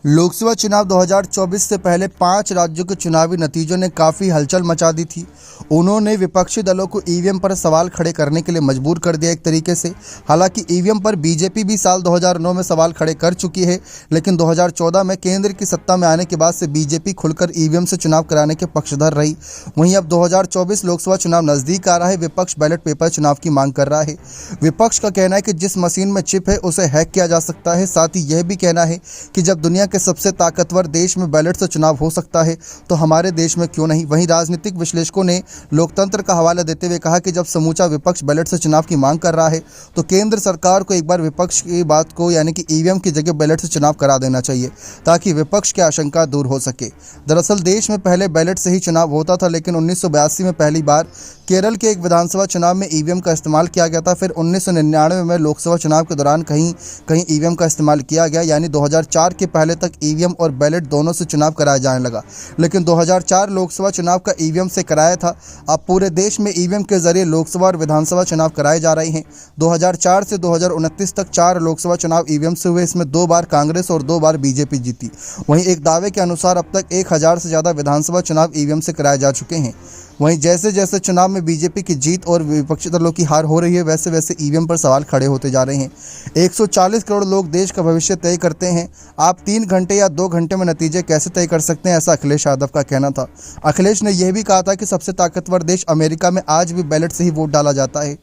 लोकसभा चुनाव 2024 से पहले 5 राज्यों के चुनावी नतीजों ने काफ़ी हलचल मचा दी थी। उन्होंने विपक्षी दलों को ईवीएम पर सवाल खड़े करने के लिए मजबूर कर दिया एक तरीके से। हालांकि ईवीएम पर बीजेपी भी साल 2009 में सवाल खड़े कर चुकी है, लेकिन 2014 में केंद्र की सत्ता में आने के बाद से बीजेपी खुलकर ईवीएम से चुनाव कराने के पक्षधर रही। वहीं अब 2024 लोकसभा चुनाव नज़दीक आ रहा है, विपक्ष बैलेट पेपर चुनाव की मांग कर रहा है। विपक्ष का कहना है कि जिस मशीन में चिप है उसे हैक किया जा सकता है। साथ ही यह भी कहना है कि जब दुनिया के सबसे ताकतवर देश में बैलेट से चुनाव हो सकता है तो हमारे देश में क्यों नहीं। वहीं राजनीतिक विश्लेषकों ने लोकतंत्र का हवाला देते हुए कहा कि जब समूचा विपक्ष बैलेट से चुनाव की मांग कर रहा है तो केंद्र सरकार को एक बार विपक्ष की बात को यानी कि ईवीएम की जगह बैलेट से चुनाव करा देना चाहिए ताकि विपक्ष की आशंका दूर हो सके। दरअसल देश में पहले बैलेट से ही चुनाव होता था, लेकिन 1982 में पहली बार केरल के एक विधानसभा चुनाव में ईवीएम का इस्तेमाल किया गया था। फिर 1999 में लोकसभा चुनाव के दौरान कहीं कहीं ईवीएम का इस्तेमाल किया गया, यानी 2004 के पहले तक ईवीएम और बैलेट दोनों से चुनाव कराया जाने लगा। लेकिन 2004 लोकसभा चुनाव का ईवीएम से कराया था। अब पूरे देश में ईवीएम के जरिए लोकसभा और विधानसभा चुनाव कराए जा रहे हैं। 2004 से 2029 तक 4 लोकसभा चुनाव ईवीएम से हुए। इसमें 2 बार कांग्रेस और 2 बार बीजेपी जीती। वहीं एक दावे के अनुसार अब तक 1000 से ज़्यादा विधानसभा चुनाव ईवीएम से कराए जा चुके हैं। वहीं जैसे जैसे चुनाव में बीजेपी की जीत और विपक्षी दलों की हार हो रही है, वैसे वैसे ईवीएम पर सवाल खड़े होते जा रहे हैं। 140 करोड़ लोग देश का भविष्य तय करते हैं। आप 3 घंटे या 2 घंटे में नतीजे कैसे तय कर सकते हैं, ऐसा अखिलेश यादव का कहना था। अखिलेश ने यह भी कहा था कि सबसे ताकतवर देश अमेरिका में आज भी बैलेट से ही वोट डाला जाता है।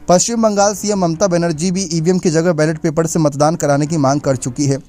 पश्चिम बंगाल सीएम ममता बनर्जी भी ईवीएम की जगह बैलेट पेपर से मतदान कराने की मांग कर चुकी है।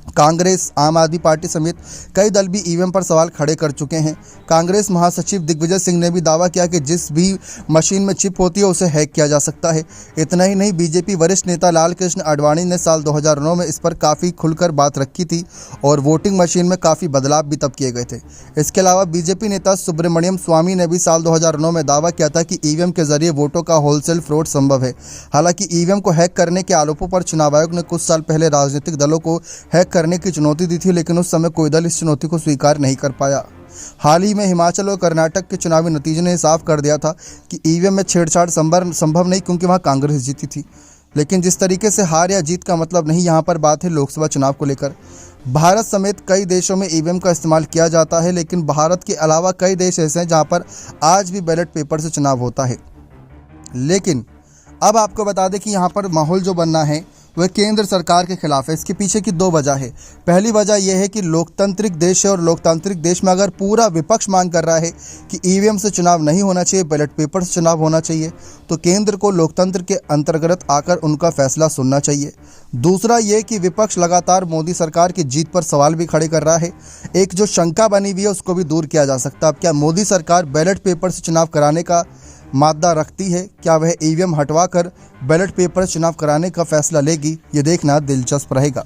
कांग्रेस, आम आदमी पार्टी समेत कई दल भी ईवीएम पर सवाल खड़े कर चुके हैं। कांग्रेस महासचिव दिग्विजय सिंह ने भी दावा किया कि जिस भी मशीन में चिप होती है उसे हैक किया जा सकता है। इतना ही नहीं, बीजेपी वरिष्ठ नेता लाल कृष्ण आडवाणी ने साल 2009 में इस पर काफ़ी खुलकर बात रखी थी और वोटिंग मशीन में काफ़ी बदलाव भी तब किए गए थे। इसके अलावा बीजेपी नेता सुब्रमण्यम स्वामी ने भी साल 2009 में दावा किया था कि ईवीएम के जरिए वोटों का होलसेल फ्रॉड संभव है। हालांकि ईवीएम को हैक करने के आरोपों पर चुनाव आयोग ने कुछ साल पहले राजनीतिक दलों को हैक करने की चुनौती दी थी, लेकिन उस समय कोई दल इस चुनौती को स्वीकार नहीं कर पाया। हाल ही में हिमाचल और कर्नाटक के चुनावी नतीजों ने साफ कर दिया था कि ईवीएम में छेड़छाड़ संभव नहीं, क्योंकि वहां कांग्रेस जीती थी। लेकिन जिस तरीके से हार या जीत का मतलब नहीं, यहाँ पर बात है लोकसभा चुनाव को लेकर। भारत समेत कई देशों में ईवीएम का इस्तेमाल किया जाता है, लेकिन भारत के अलावा कई देश ऐसे हैं जहाँ पर आज भी बैलेट पेपर से चुनाव होता है। लेकिन अब आपको बता दें कि यहाँ पर माहौल जो बनना है वह केंद्र सरकार के खिलाफ है। इसके पीछे की 2 वजह है। पहली वजह यह है कि लोकतांत्रिक देश है और लोकतांत्रिक देश में अगर पूरा विपक्ष मांग कर रहा है कि ईवीएम से चुनाव नहीं होना चाहिए, बैलेट पेपर से चुनाव होना चाहिए, तो केंद्र को लोकतंत्र के अंतर्गत आकर उनका फैसला सुनना चाहिए। दूसरा ये कि विपक्ष लगातार मोदी सरकार की जीत पर सवाल भी खड़े कर रहा है। एक जो शंका बनी हुई है उसको भी दूर किया जा सकता है। अब क्या मोदी सरकार बैलेट पेपर से चुनाव कराने का मादा रखती है? क्या वह ईवीएम हटवा कर बैलेट पेपर चुनाव कराने का फैसला लेगी? ये देखना दिलचस्प रहेगा।